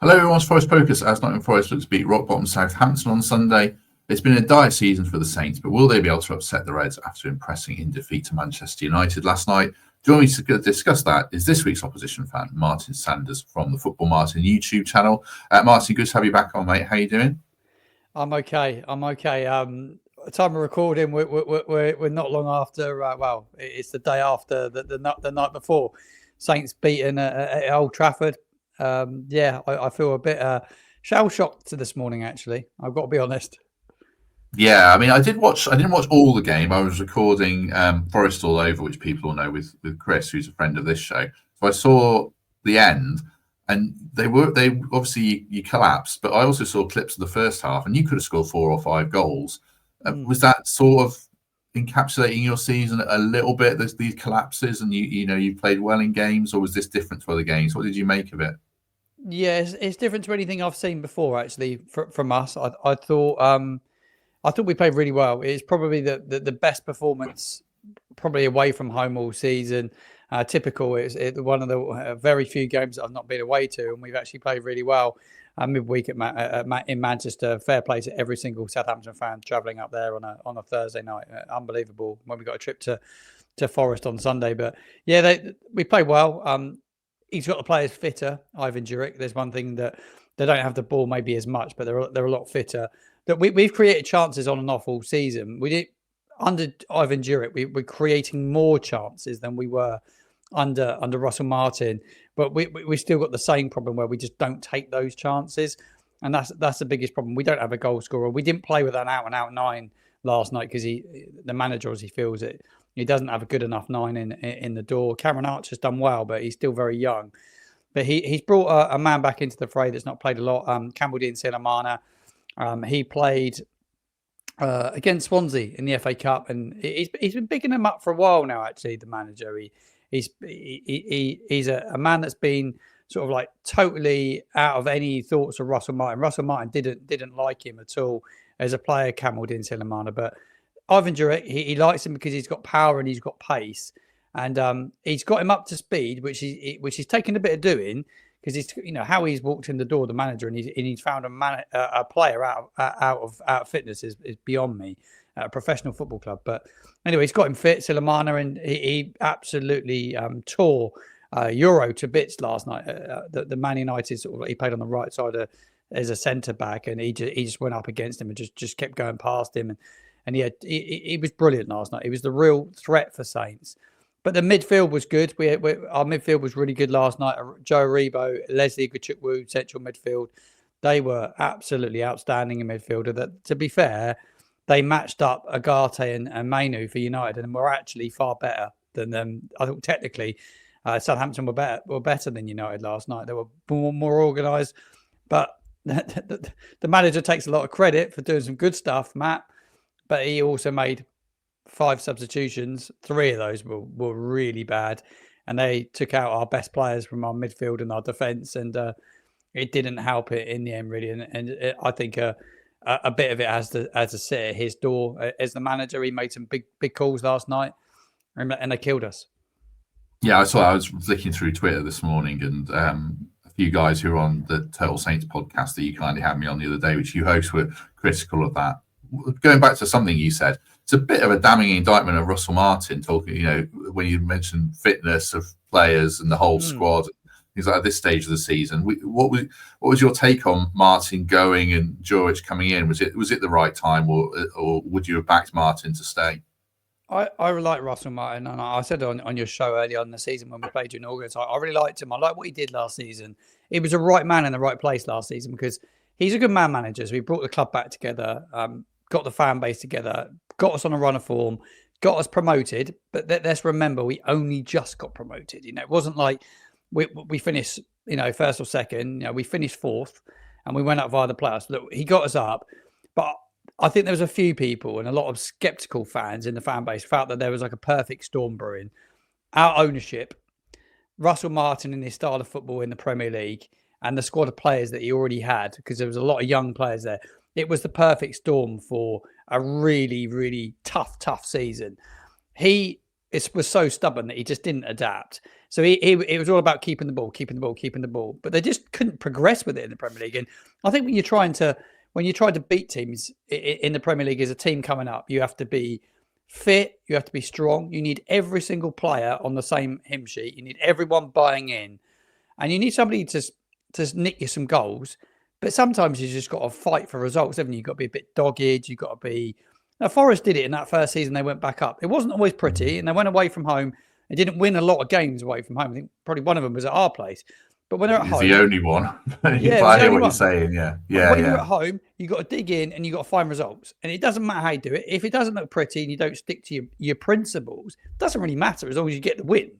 Hello, everyone's Forest Focus as Nottingham Forest looks to beat rock bottom Southampton on Sunday. It's been a dire season for the Saints, but will they be able to upset the Reds after impressing in defeat to Manchester United last night? Joining me to discuss that is this week's opposition fan, Martin Sanders from the Football Martin YouTube channel. Martin, good to have you back on, mate. How you doing? I'm okay. Time of recording, we're not long after. It's the day after the night before. Saints beaten at Old Trafford. I feel a bit shell shocked to this morning. Actually, I've got to be honest. Yeah, I mean, I didn't watch all the game. I was recording Forest All Over, which people will know with Chris, who's a friend of this show. So I saw the end, and they obviously you collapsed, but I also saw clips of the first half, and you could have scored 4 or 5 goals. Was that sort of encapsulating your season a little bit? These collapses, and you played well in games, or was this different to other games? What did you make of it? Yeah, it's different to anything I've seen before. Actually, from us, I thought we played really well. It's probably the best performance, probably away from home all season. Typical. It's one of the very few games that I've not been away to, and we've actually played really well midweek in Manchester. Fair play to every single Southampton fan travelling up there on a Thursday night. Unbelievable when we got a trip to Forest on Sunday. But yeah, we played well. He's got the players fitter, Ivan Juric. There's one thing that they don't have the ball maybe as much, but they're a lot fitter. That we've created chances on and off all season. We did under Ivan Juric. We're creating more chances than we were under Russell Martin, but we still got the same problem where we just don't take those chances, and that's the biggest problem. We don't have a goal scorer. We didn't play with an out and out 9 last night because the manager, as he feels it, he doesn't have a good enough 9 in the door. Cameron Archer's done well, but he's still very young. But he's brought a man back into the fray that's not played a lot. Campbell Silamana. He played against Swansea in the FA Cup, and he's been picking him up for a while now. Actually, the manager, he's a man that's been sort of like totally out of any thoughts of Russell Martin. Russell Martin didn't like him at all as a player, Kamaldeen Silamana, but Ivan Juric, he likes him because he's got power and he's got pace, and he's got him up to speed, which he's taken a bit of doing. Because he's, how he's walked in the door, the manager, and he's found a player out of fitness is beyond me at a professional football club. But anyway, he's got him fit, Silamana, and he absolutely tore Euro to bits last night. The Man United he played on the right side as a centre back, and he just went up against him and just kept going past him, and he was brilliant last night. He was the real threat for Saints. But the midfield was good. Our midfield was really good last night. Joe Rebo, Leslie Gachukwu, central midfield. They were absolutely outstanding in midfield. To be fair, they matched up Agate and Mainu for United, and were actually far better than them. I thought technically, Southampton were better than United last night. They were more organised. But the manager takes a lot of credit for doing some good stuff, Matt. But he also made 5 substitutions. 3 of those were really bad, and they took out our best players from our midfield and our defence, and it didn't help it in the end, really. And I think a bit of it has to sit at his door as the manager. He made some big calls last night, and they killed us. Yeah, I was flicking through Twitter this morning, and a few guys who are on the Total Saints podcast that you kindly had me on the other day, which you host, were critical of that. Going back to something you said, it's a bit of a damning indictment of Russell Martin talking, when you mentioned fitness of players and the whole squad, things like at this stage of the season. What was your take on Martin going and Juric coming in? Was it the right time, or would you have backed Martin to stay? I really like Russell Martin, and I said on your show earlier on in the season when we played you in August, I really liked him. I like what he did last season. He was a right man in the right place last season because he's a good man manager. So he brought the club back together, got the fan base together, got us on a run of form, got us promoted. But let's remember, we only just got promoted. It wasn't like we finished, first or second. We finished 4th, and we went up via the playoffs. Look, he got us up, but I think there was a few people and a lot of sceptical fans in the fan base felt that there was like a perfect storm brewing. Our ownership, Russell Martin in his style of football in the Premier League, and the squad of players that he already had, because there was a lot of young players there. It was the perfect storm for a really, really tough season. He it was so stubborn that he just didn't adapt. So it was all about keeping the ball. But they just couldn't progress with it in the Premier League. And I think when you're trying to beat teams in the Premier League as a team coming up, you have to be fit, you have to be strong. You need every single player on the same hymn sheet. You need everyone buying in, and you need somebody to nick you some goals. But sometimes you just got to fight for results, haven't you? You've got to be a bit dogged. You've got to be. Now, Forest did it in that first season. They went back up. It wasn't always pretty, and they went away from home. They didn't win a lot of games away from home. I think probably one of them was at our place. But when they're at home, the only one. Yeah, I hear what you're saying. Yeah. When you're at home, you got to dig in and you got to find results. And it doesn't matter how you do it. If it doesn't look pretty and you don't stick to your principles, it doesn't really matter as long as you get the win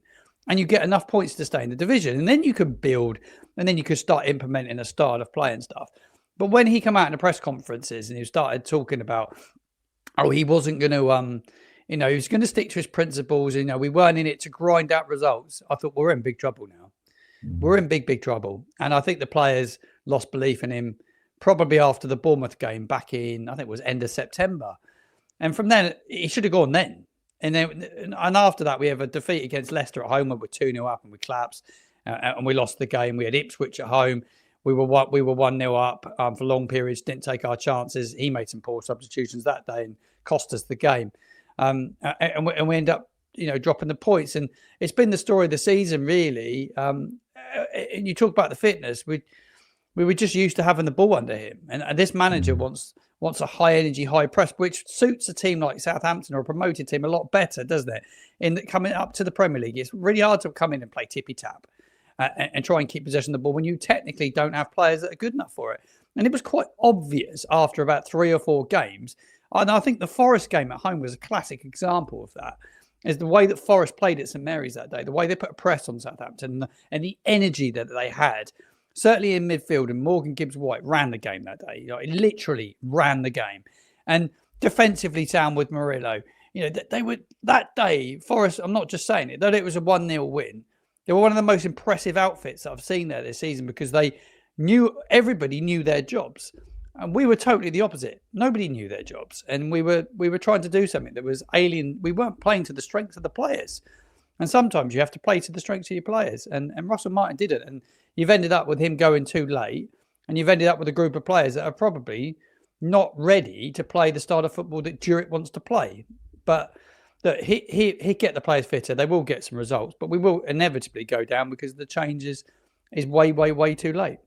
and you get enough points to stay in the division. And then you can build, and then you could start implementing a style of play and stuff. But when he came out in the press conferences and he started talking about, he wasn't going to, he was going to stick to his principles. We weren't in it to grind out results. I thought, we're in big trouble now. We're in big trouble. And I think the players lost belief in him probably after the Bournemouth game back in, I think it was end of September. And from then, he should have gone then. And after that, we have a defeat against Leicester at home where we're 2-0 up and we collapsed and we lost the game. We had Ipswich at home. We were 1-0 up for long periods, didn't take our chances. He made some poor substitutions that day and cost us the game. And we end up, dropping the points. And it's been the story of the season, really. And you talk about the fitness. We were just used to having the ball under him. And this manager wants a high energy, high press, which suits a team like Southampton or a promoted team a lot better, doesn't it? In coming up to the Premier League, it's really hard to come in and play tippy tap and try and keep possession of the ball when you technically don't have players that are good enough for it. And it was quite obvious after about 3 or 4 games. And I think the Forest game at home was a classic example of that. Is the way that Forest played at St Mary's that day, the way they put a press on Southampton and the energy that they had, certainly in midfield. And Morgan Gibbs-White ran the game that day. He literally ran the game. And defensively sound with Murillo. They were that day, Forest, I'm not just saying it, that it was a 1-0 win. They were one of the most impressive outfits that I've seen there this season because everybody knew their jobs. And we were totally the opposite. Nobody knew their jobs. And we were trying to do something that was alien. We weren't playing to the strengths of the players. And sometimes you have to play to the strengths of your players. And Russell Martin didn't. And you've ended up with him going too late. And you've ended up with a group of players that are probably not ready to play the style of football that Jurek wants to play. But look, he'll get the players fitter. They will get some results. But we will inevitably go down because the change is way, way, way too late.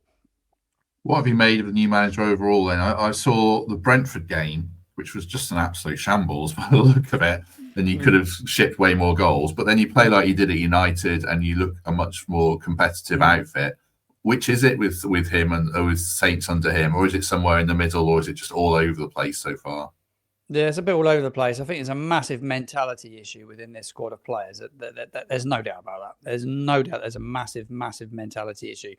What have you made of the new manager overall then? I saw the Brentford game, which was just an absolute shambles by the look of it, and you could have shipped way more goals. But then you play like you did at United and you look a much more competitive outfit. Which is it with him and with Saints under him? Or is it somewhere in the middle, or is it just all over the place so far? Yeah, it's a bit all over the place. I think it's a massive mentality issue within this squad of players. There's no doubt about that. There's no doubt there's a massive, massive mentality issue.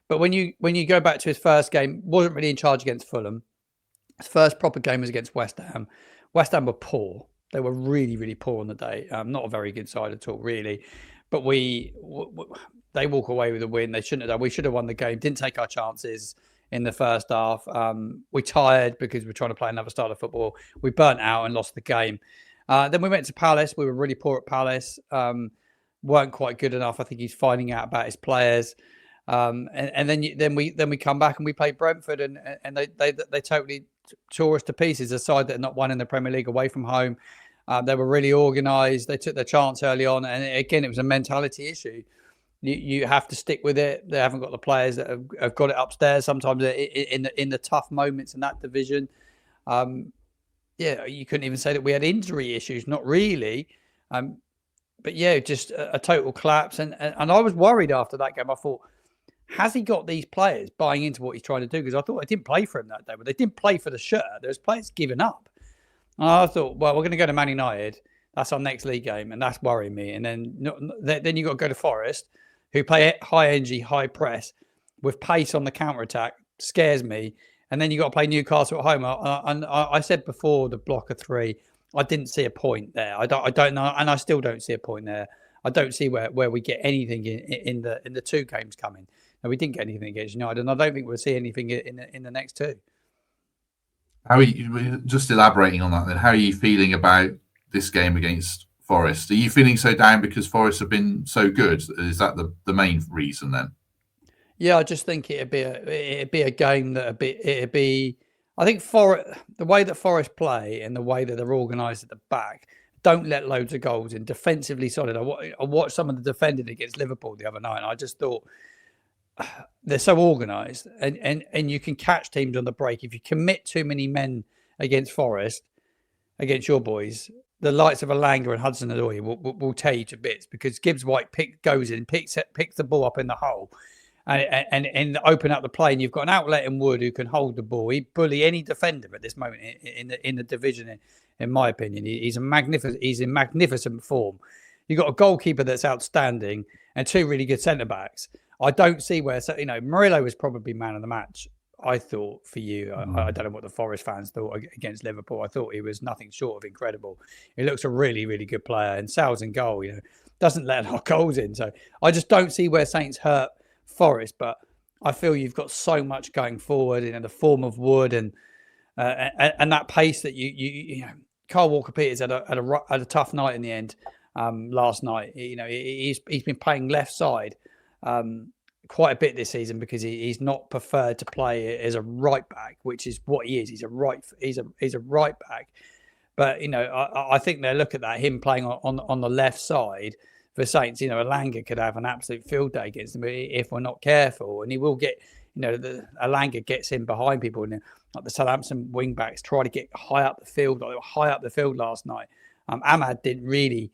But when you go back to his first game, wasn't really in charge against Fulham. His first proper game was against West Ham. West Ham were poor. They were really, really poor on the day. Not a very good side at all, really. But they walk away with a win. They shouldn't have done. We should have won the game. Didn't take our chances in the first half. We tired because we're trying to play another style of football. We burnt out and lost the game. Then we went to Palace. We were really poor at Palace. Weren't quite good enough. I think he's finding out about his players. And then we come back and we play Brentford and they totally tore us to pieces. A side that had not won in the Premier League away from home. They were really organised. They took their chance early on, and again, it was a mentality issue. You have to stick with it. They haven't got the players that have got it upstairs. Sometimes in the tough moments in that division, you couldn't even say that we had injury issues. Not really. But yeah, just a total collapse. And I was worried after that game. I thought, has he got these players buying into what he's trying to do? Because I thought they didn't play for him that day, but they didn't play for the shirt. There's players giving up. And I thought, well, we're going to go to Man United. That's our next league game, and that's worrying me. And then you got to go to Forest, who play high energy, high press with pace on the counter attack. Scares me. And then you got to play Newcastle at home. And I said before the block of 3, I didn't see a point there. I don't know, and I still don't see a point there. I don't see where we get anything in the 2 games coming. And we didn't get anything against United, and I don't think we'll see anything in the next 2. How are you, just elaborating on that then? How are you feeling about this game against Forest. Are you feeling so down because Forest have been so good? Is that the main reason then? Yeah, I just think it'd be a game that it'd be. I think the way that Forest play and the way that they're organised at the back, don't let loads of goals in. Defensively solid. I watched some of the defending against Liverpool the other night, and I just thought they're so organised, and you can catch teams on the break. If you commit too many men against Forest, against your boys, the likes of Alanga and Hudson-Odoi will tear you to bits, because Gibbs White goes in, picks the ball up in the hole, and open up the play, and you've got an outlet in Wood who can hold the ball. He bully any defender at this moment in the division. In my opinion, he's in magnificent form. You've got a goalkeeper that's outstanding and two really good centre backs. I don't see where, Murillo was probably man of the match, I thought, for you. I don't know what the Forest fans thought against Liverpool. I thought he was nothing short of incredible. He looks a really, really good player, and Sal's in goal, doesn't let a lot of goals in. So I just don't see where Saints hurt Forest, but I feel you've got so much going forward in the form of Wood and that pace that you Kyle Walker-Peters had a tough night in the end last night. He's been playing left side quite a bit this season because he's not preferred to play as a right back, which is what he is. He's a right back, but I think they look at that, him playing on the left side for Saints. Alanga could have an absolute field day against them if we're not careful, and he will get. Alanga gets in behind people, and like the Southampton wing backs try to get high up the field. Like they were high up the field last night. Ahmad didn't really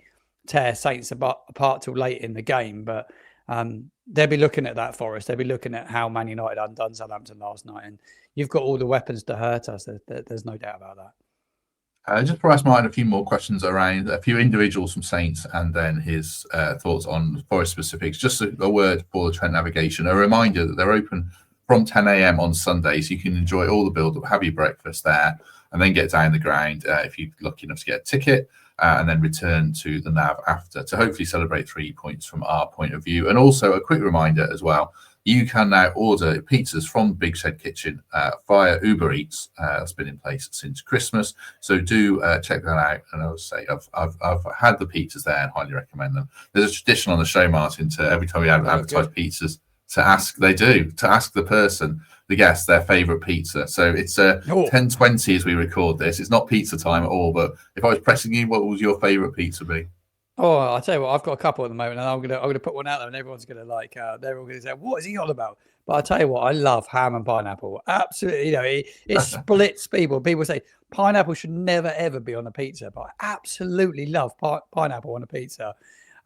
tear Saints apart till late in the game, but they'll be looking at that, Forest. They'll be looking at how Man United undone Southampton last night, and you've got all the weapons to hurt us. There's no doubt about that. Just for us, Martin, a few more questions around a few individuals from Saints, and then his thoughts on Forest specifics. Just a word for the Trent Navigation. A reminder that they're open from 10 a.m. on Sundays. You can enjoy all the build-up, have your breakfast there, and then get down the ground if you're lucky enough to get a ticket, and then return to the Nav after to hopefully celebrate 3 points from our point of view. And also a quick reminder as well, you can now order pizzas from Big Shed Kitchen via Uber Eats. That's been in place since Christmas, so do check that out. And I would say I've had the pizzas there and highly recommend them. There's a tradition on the show, Martin, to every time we advertise pizzas, to ask the person, the guest, their favourite pizza. So it's 10:20 as we record this. It's not pizza time at all. But if I was pressing you, what would your favourite pizza be? Oh, I'll tell you what, I've got a couple at the moment, and I'm gonna put one out there, and everyone's gonna they're all gonna say, "What is he on about?" But I'll tell you what, I love ham and pineapple. Absolutely, it splits people. People say pineapple should never ever be on a pizza, but I absolutely love pineapple on a pizza.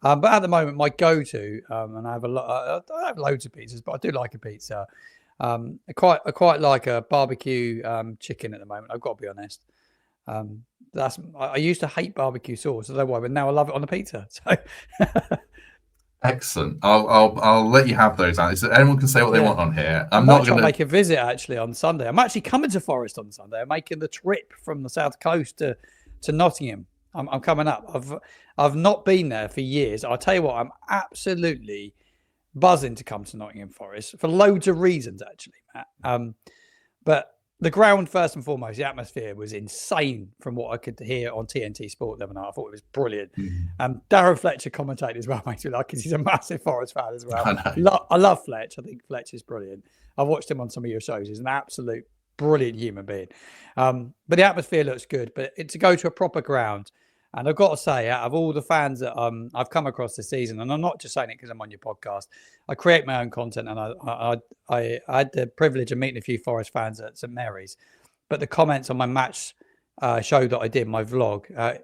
But at the moment, my go-to, and I have I have loads of pizzas, but I do like a pizza. I quite like a barbecue chicken at the moment. I've got to be honest. I used to hate barbecue sauce, I don't know why, but now I love it on a pizza. So excellent. I'll let you have those. Anyone can say what they want on here. I'm not going to make a visit actually on Sunday. I'm actually coming to Forest on Sunday. I'm making the trip from the south coast to Nottingham. I'm coming up. I've not been there for years. I'll tell you what, I'm absolutely buzzing to come to Nottingham Forest for loads of reasons, actually, Matt. But the ground, first and foremost, the atmosphere was insane from what I could hear on TNT Sport the other night. I thought it was brilliant. Darren Fletcher commentated as well, makes me like, because he's a massive Forest fan as well. I love Fletch. I think Fletch is brilliant. I've watched him on some of your shows. He's an absolute brilliant human being. But the atmosphere looks good. But to go to a proper ground, and I've got to say, out of all the fans that I've come across this season, and I'm not just saying it because I'm on your podcast, I create my own content, and I had the privilege of meeting a few Forest fans at St Mary's. But the comments on my match show that I did, my vlog, I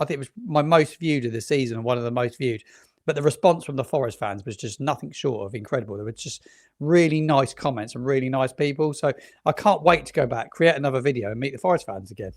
think it was my most viewed of the season, and one of the most viewed. But the response from the Forest fans was just nothing short of incredible. There were just really nice comments and really nice people. So I can't wait to go back, create another video, and meet the Forest fans again.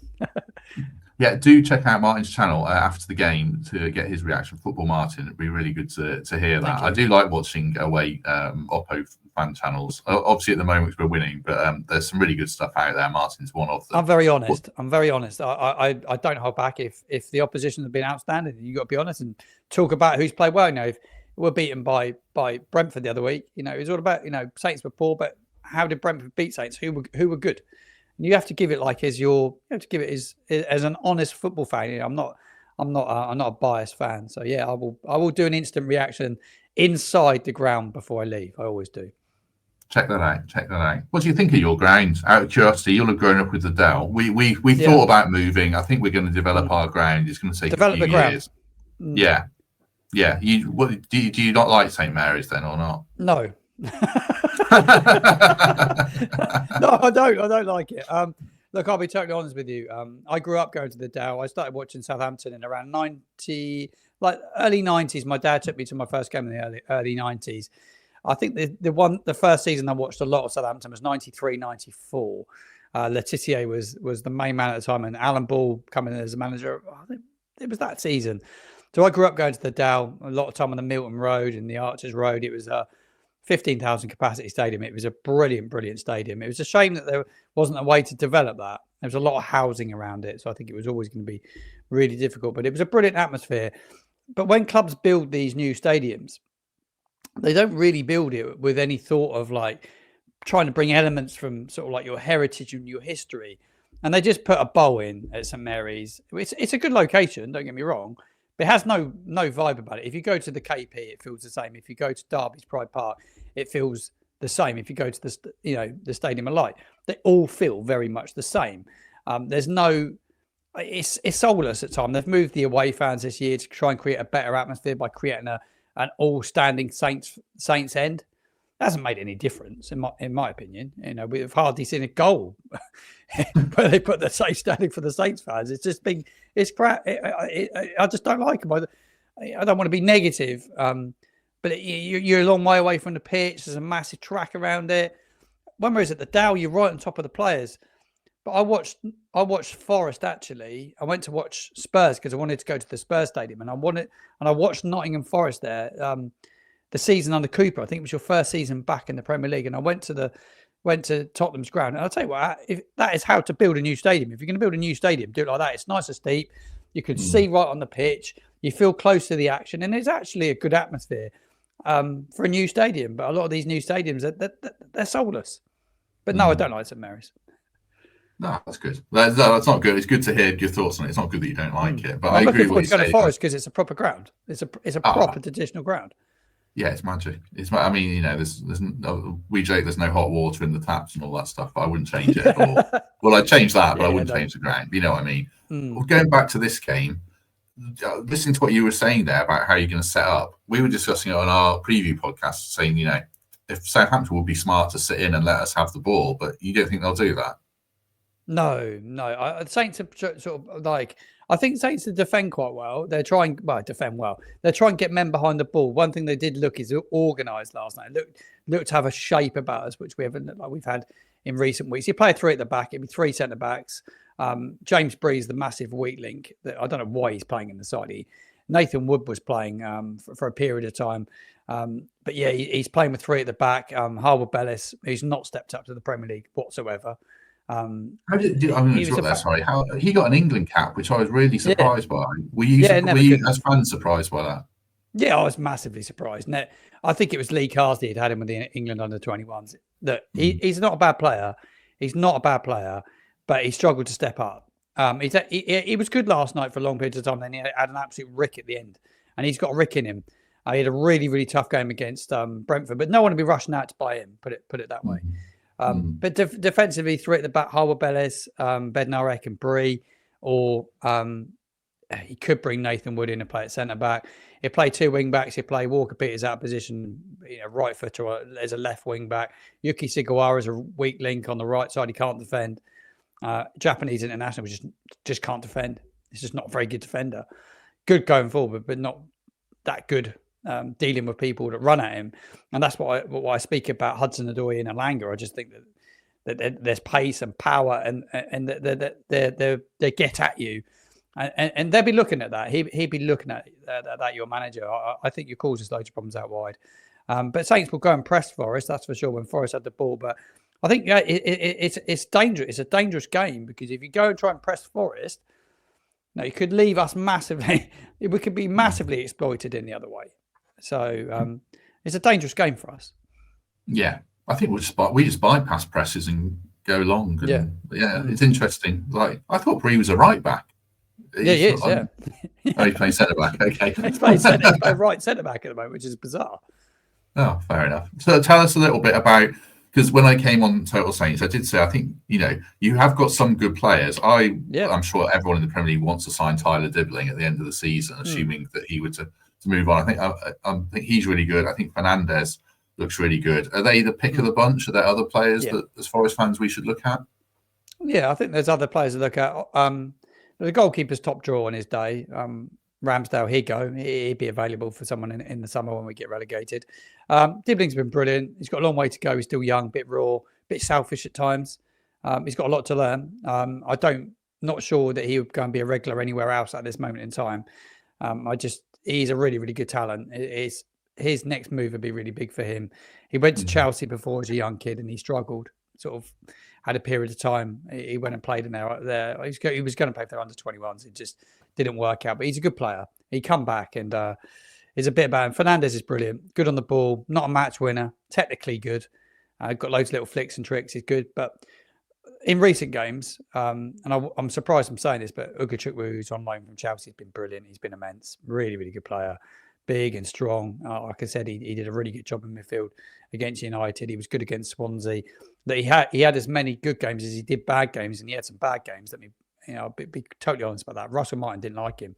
Yeah, do check out Martin's channel after the game to get his reaction. Football Martin, it'd be really good to hear that. I do like watching away Oppo fan channels. Obviously, at the moment we're winning, but there's some really good stuff out there. Martin's one of them. I'm very honest. I don't hold back. If the opposition has been outstanding, you've got to be honest and talk about who's played well. If we're beaten by Brentford the other week, it was all about Saints were poor, but how did Brentford beat Saints? Who were good? You have to give it as an honest football fan. I'm I'm not a biased fan. So yeah, I will do an instant reaction inside the ground before I leave. I always do. Check that out. What do you think of your ground? Out of curiosity, you'll have grown up with the Dell. We thought about moving. I think we're going to develop our ground. It's going to take a few years. Yeah. Do you not like St Mary's then, or not? No. No, I don't like it. Look, I'll be totally honest with you. I grew up going to the Dell. I started watching Southampton in around early 90s. My dad took me to my first game in the early 90s. I think the first season I watched a lot of Southampton was 93, 94. Letizia was the main man at the time, and Alan Ball coming in as a manager. I think it was that season. So I grew up going to the Dell a lot of time on the Milton Road and the Archers Road. It was a 15,000 capacity stadium. It was a brilliant stadium. It was a shame that there wasn't a way to develop that. There was a lot of housing around it, so I think it was always going to be really difficult. But it was a brilliant atmosphere. But when clubs build these new stadiums, they don't really build it with any thought of like trying to bring elements from sort of like your heritage and your history. And they just put a bowl in at St Mary's. It's a good location, don't get me wrong, but it has no vibe about it. If you go to the KP, it feels the same. If you go to Derby's Pride Park, it feels the same. If you go to the Stadium of Light, they all feel very much the same. It's soulless at times. They've moved the away fans this year to try and create a better atmosphere by creating an all-standing Saints end. It hasn't made any difference, in my opinion. We've hardly seen a goal where they put the Saints standing for the Saints fans. It's crap. I just don't like them. I don't want to be negative, but you're a long way away from the pitch. There's a massive track around it. When we're at the Dell, you're right on top of the players. But I watched Forest actually. I went to watch Spurs because I wanted to go to the Spurs stadium, and I watched Nottingham Forest there. The season under Cooper, I think it was your first season back in the Premier League, and I went to Tottenham's ground. And I'll tell you what, if that is how to build a new stadium. If you're going to build a new stadium, do it like that. It's nice and steep. You can see right on the pitch. You feel close to the action, and it's actually a good atmosphere for a new stadium. But a lot of these new stadiums, they're soulless. But no, I don't like St Mary's. No, that's good. That's not good. It's good to hear your thoughts on it. It's not good that you don't like it. But I agree with you. I'm looking forward to going to Forest because it's a proper ground. It's a proper traditional ground. Yeah, it's magic. I mean, we joke there's no hot water in the taps and all that stuff, but I wouldn't change it. Well, I'd change that, but I wouldn't change the ground. You know what I mean? Well, going back to this game, listening to what you were saying there about how you're going to set up, we were discussing it on our preview podcast, saying, if Southampton would be smart to sit in and let us have the ball, but you don't think they'll do that? No. Saints are sort of like, I think Saints defend quite well. They're trying, defend well. They're trying to get men behind the ball. One thing they did look is organised last night. Looked to have a shape about us, which we haven't looked like we've had in recent weeks. You play 3 at the back, it'd be 3 centre backs. James Bree's the massive weak link. I don't know why he's playing in the side. Nathan Wood was playing for a period of time. But yeah, he's playing with 3 at the back. Harwood Bellis, who's not stepped up to the Premier League whatsoever. He got an England cap, which I was really surprised by. Were you as fans surprised by that? Yeah, I was massively surprised. And I think it was Lee Carsley had him with the England under-21s. That he's not a bad player. He's not a bad player, but he struggled to step up. He was good last night for long periods of time. Then he had an absolute rick at the end, and he's got a rick in him. He had a really, really tough game against Brentford, but no one would be rushing out to buy him. Put it that way. But defensively, 3 at the back, Harwood Bellis, Bednarek and Bree, or he could bring Nathan Wood in and play at centre back. He'd play 2 wing backs. He'd play Walker Peters out of position, right footer as a left wing back. Yuki Sugawara is a weak link on the right side. He can't defend. Japanese international just can't defend. He's just not a very good defender. Good going forward, but not that good dealing with people that run at him. And that's what I speak about Hudson-Odoi and Alanga. I just think that there's pace and power and they get at you. And they'll be looking at that. He'd be looking at that, your manager. I think you causes loads of problems out wide. But Saints will go and press Forest, that's for sure, when Forest had the ball. But I think it's dangerous. It's a dangerous game because if you go and try and press Forest, you could leave us massively. We could be massively exploited in the other way. So it's a dangerous game for us. Yeah, I think we just bypass presses and go long. And, yeah, it's interesting. Like I thought Bree was a right back. He is. Oh, he's playing centre back. Okay. He's playing right centre back at the moment, which is bizarre. Oh, fair enough. So tell us a little bit about, because when I came on Total Saints, I did say I think you have got some good players. I'm sure everyone in the Premier League wants to sign Tyler Dibbling at the end of the season, assuming that he were to move on. I think he's really good. I think Fernandez looks really good. Are they the pick of the bunch? Are there other players that, as Forest fans, we should look at? Yeah, I think there's other players to look at. The goalkeeper's top draw on his day. Ramsdale, he'd be available for someone in the summer when we get relegated. Dibbling's been brilliant. He's got a long way to go. He's still young, bit raw, bit selfish at times. He's got a lot to learn. Not sure that he would go and be a regular anywhere else at this moment in time. He's a really, really good talent. His next move would be really big for him. He went to Chelsea before as a young kid and he struggled. Sort of had a period of time. He went and played in there. He was going to play for their under-21s. It just didn't work out. But he's a good player. He come back and is a bit about him. Fernandez is brilliant. Good on the ball. Not a match winner. Technically good. Got loads of little flicks and tricks. He's good. But in recent games, and I'm surprised I'm saying this, but Ugachukwu, who's on loan from Chelsea, has been brilliant. He's been immense. Really, really good player. Big and strong. Like I said, he did a really good job in midfield against United. He was good against Swansea. That he had as many good games as he did bad games, and he had some bad games. I'll be totally honest about that. Russell Martin didn't like him,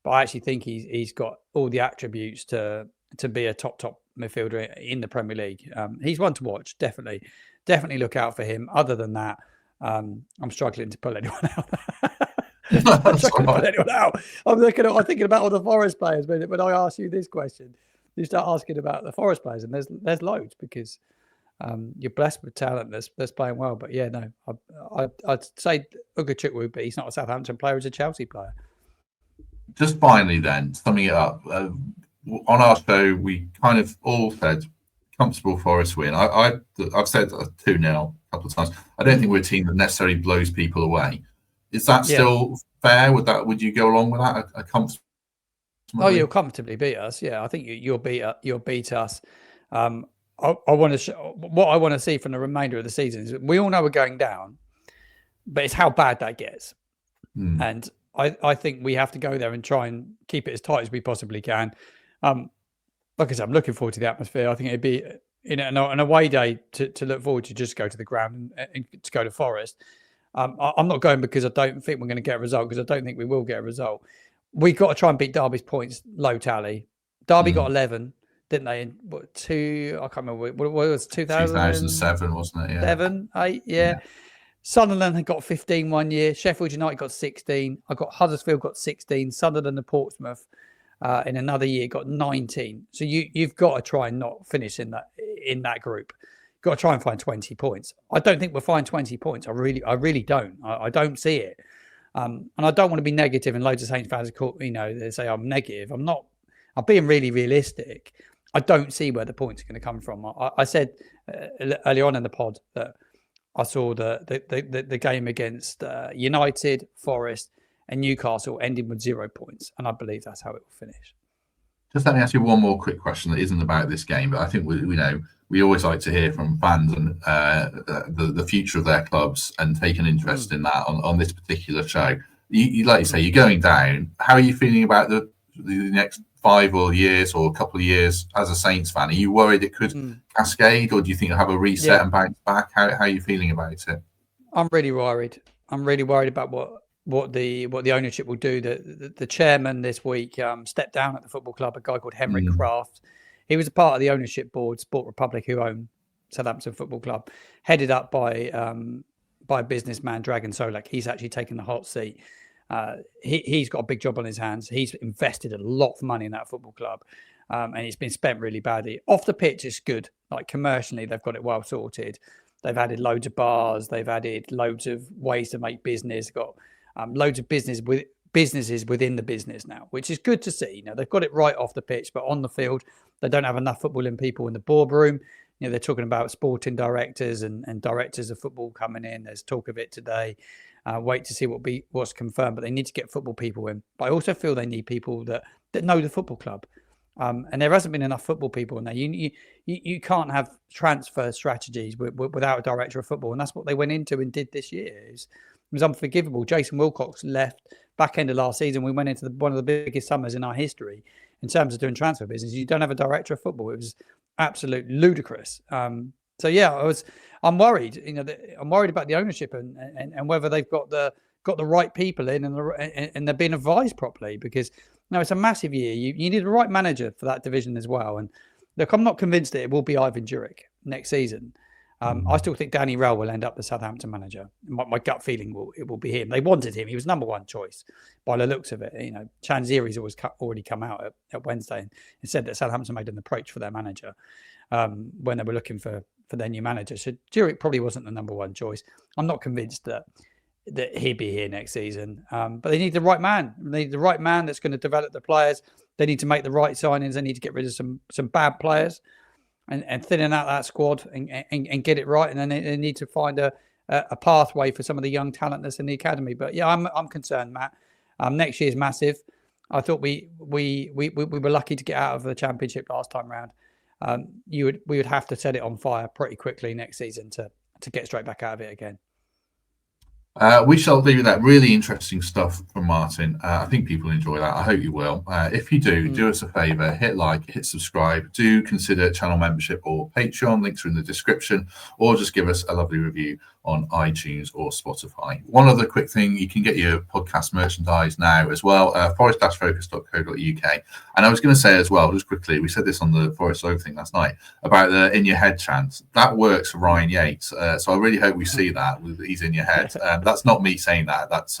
but I actually think he's got all the attributes to be a top midfielder in the Premier League. He's one to watch. Definitely look out for him. Other than that, I'm struggling to pull anyone out. I'm thinking about all the Forest players. When I ask you this question, you start asking about the Forest players, and there's loads because you're blessed with talent that's playing well. But yeah, no, I'd say Ugachukwu, but he's not a Southampton player; he's a Chelsea player. Just finally, then summing it up, on our show, we kind of all said comfortable Forest win. I've said 2-0 a couple of times. I don't think we're a team that necessarily blows people away. Is that still fair? Would you go along with that? A comfortable? Oh, you'll comfortably beat us. Yeah, I think you'll beat us. What I want to see from the remainder of the season is we all know we're going down, but it's how bad that gets. And I think we have to go there and try and keep it as tight as we possibly can. Like I said, I'm looking forward to the atmosphere. I think it'd be an away day to look forward to, just go to the ground and to go to Forest. I'm not going because I don't think we're going to get a result, because I don't think we will get a result. We've got to try and beat Derby's points low tally. Derby got 11, didn't they? In I can't remember. What was 2007, wasn't it? Yeah. 7, 8, yeah. Sunderland had got 15 one year. Sheffield United got 16. I got Huddersfield got 16. Sunderland and Portsmouth in another year got 19. So you've got to try and not finish in that group. Got to try and find 20 points. I don't think we'll find 20 points. I really don't. I don't see it. And I don't want to be negative, and loads of Saints fans they say I'm negative. I'm not. I'm being really realistic. I don't see where the points are going to come from. I said early on in the pod that I saw the game against United, Forest and Newcastle ending with 0 points, and I believe that's how it will finish. Just let me ask you one more quick question that isn't about this game, but I think we always like to hear from fans and the future of their clubs and take an interest in that on this particular show. You like you say, you're going down. How are you feeling about the next 5 years or a couple of years as a Saints fan? Are you worried it could cascade, or do you think you'll have a reset and bounce back? How are you feeling about it? I'm really worried. I'm really worried about what the ownership will do. The chairman this week stepped down at the football club, a guy called Henrik Kraft. He was a part of the ownership board, Sport Republic, who own Southampton Football Club, headed up by businessman Dragan Solak. He's actually taken the hot seat. He's got a big job on his hands. He's invested a lot of money in that football club, and it's been spent really badly. Off the pitch, it's good. Like commercially, they've got it well sorted. They've added loads of bars. They've added loads of ways to make business. They've got loads of businesses within the business now, which is good to see. They've got it right off the pitch, but on the field, they don't have enough footballing people in the boardroom. They're talking about sporting directors and directors of football coming in. There's talk of it today. Wait to see what's confirmed, but they need to get football people in. But I also feel they need people that know the football club. And there hasn't been enough football people in there. You can't have transfer strategies without a director of football. And that's what they went into and did this year. It was unforgivable. Jason Wilcox left back end of last season, we went into one of the biggest summers in our history in terms of doing transfer business. You don't have a director of football. It was absolute ludicrous. So yeah, I'm worried. I'm worried about the ownership and whether they've got the right people in and they're being advised properly, because it's a massive year. You need the right manager for that division as well. And look, I'm not convinced that it will be Ivan Duric next season. I still think Danny Rell will end up the Southampton manager. My gut feeling it will be him. They wanted him. He was number one choice by the looks of it. Chanziri's already come out at Wednesday and said that Southampton made an approach for their manager when they were looking for their new manager. So Duric probably wasn't the number one choice. I'm not convinced that he'd be here next season. But they need the right man. They need the right man that's going to develop the players. They need to make the right signings. They need to get rid of some bad players and thinning out that squad and get it right. And then they need to find a pathway for some of the young talent that's in the academy. But yeah, I'm concerned, Matt. Next year's massive. I thought we were lucky to get out of the Championship last time round. We would have to set it on fire pretty quickly next season to get straight back out of it again. We shall leave with that. Really interesting stuff from Martin. I think people enjoy that. I hope you will. If you do us a favour, hit like, hit subscribe. Do consider channel membership or Patreon. Links are in the description. Or just give us a lovely review on iTunes or Spotify. One other quick thing, you can get your podcast merchandise now as well, forest-focus.co.uk. And I was going to say as well, just quickly, we said this on the Forest Logo thing last night, about the in your head chant. That works for Ryan Yates. So I really hope we see that. He's in your head. That's not me saying that. That's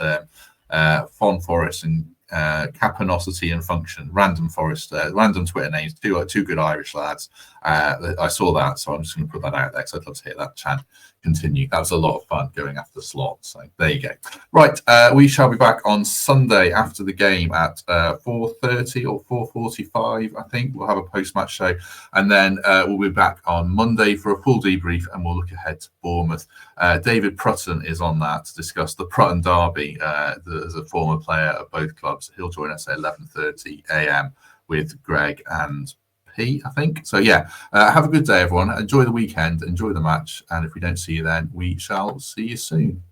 Fon Forest and Capanosity and Function, random Forest, random Twitter names, two good Irish lads. I saw that, so I'm just going to put that out there because I'd love to hear that chant continue. That was a lot of fun going after the slot. So there you go. Right, we shall be back on Sunday after the game at 4:30 or 4:45. I think we'll have a post-match show, and then we'll be back on Monday for a full debrief, and we'll look ahead to Bournemouth. David Prutton is on that to discuss the Prutton Derby. As a former player of both clubs, he'll join us at 11:30 a.m. with Greg and P, I think. So yeah, have a good day, everyone. Enjoy the weekend, enjoy the match, and if we don't see you then, we shall see you soon.